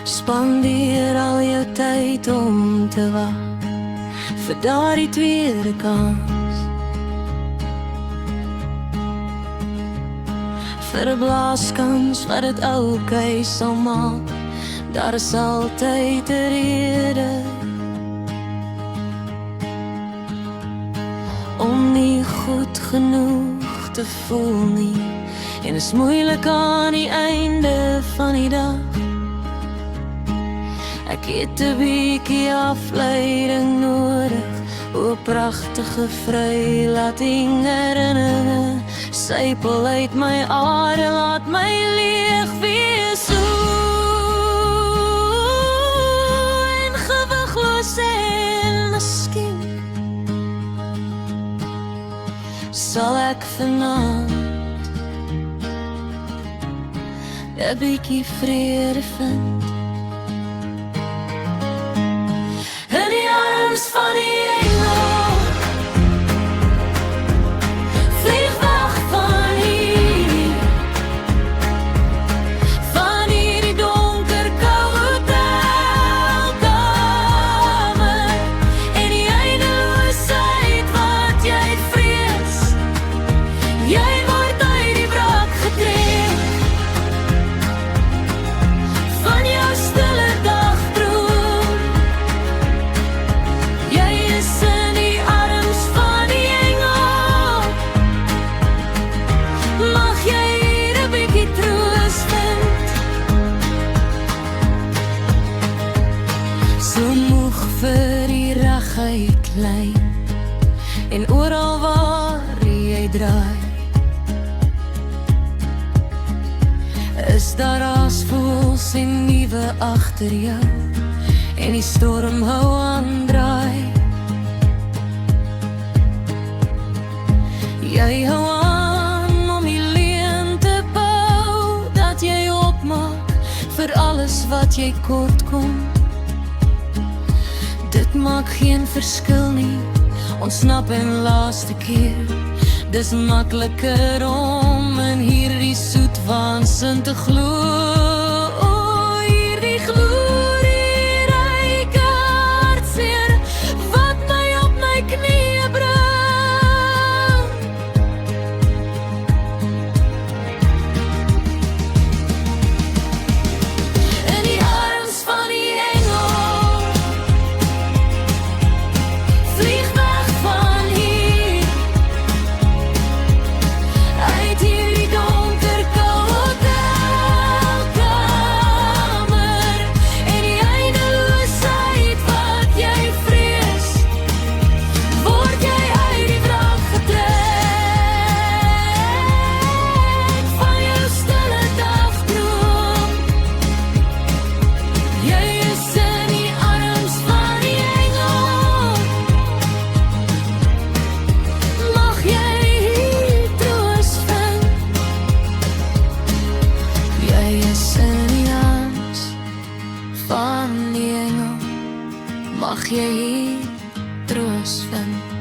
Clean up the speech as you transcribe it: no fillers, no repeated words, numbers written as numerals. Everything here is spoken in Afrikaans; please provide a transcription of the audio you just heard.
Spandeer al jou tyd om te wag vir daardie tweede kans, vir 'n blaaskans wat dit oukei sal maak. Daar is altyd 'n rede om nie goed genoeg te voel nie, en is moeilik aan die einde van die dag. Ek het 'n bietjie afleiding nodig, o pragtige vrylating herinneringe, sypel uit my are, laat my leeg wees, en gewigloos, en miskien sal ek vanaand 'n bietjie vrede vind in die arms van die engel. Vlieg weg van hier, van hierdie donker koue hotelkamer, en die eindeloosheid wat jy vrees. Jy word uit die wrak getrek van jou stille dagdroom. Jy is in die arms van die engel. Mag jy hier 'n bietjie troos vind. So moeg vir die regheid lei, en oral waar jy draai, is daar raasvoëls en nuwe agter jou, en die storm hou aan draai. Jy hou aan om die leuen te bou, dat jy opmaak vir alles wat jy kort kom. Dit maak geen verskil nie, ontsnap en laaste keer. Dis makliker om in hierdie soet waansin te glo. O, hierdie glorieryke hartseer wat my op my knieë bring. In die arms van die engel, vlieg weg van hier, uit hierdie donker koue hotelkamer, en die eindeloosheid wat jy vrees. Word jy uit die wrak getrek van jou stille dagdroom. Jy is in die arms van die engel. Mag jy hier troos vind. Jy is in die arms van die engel. Mag jy hier troos vind.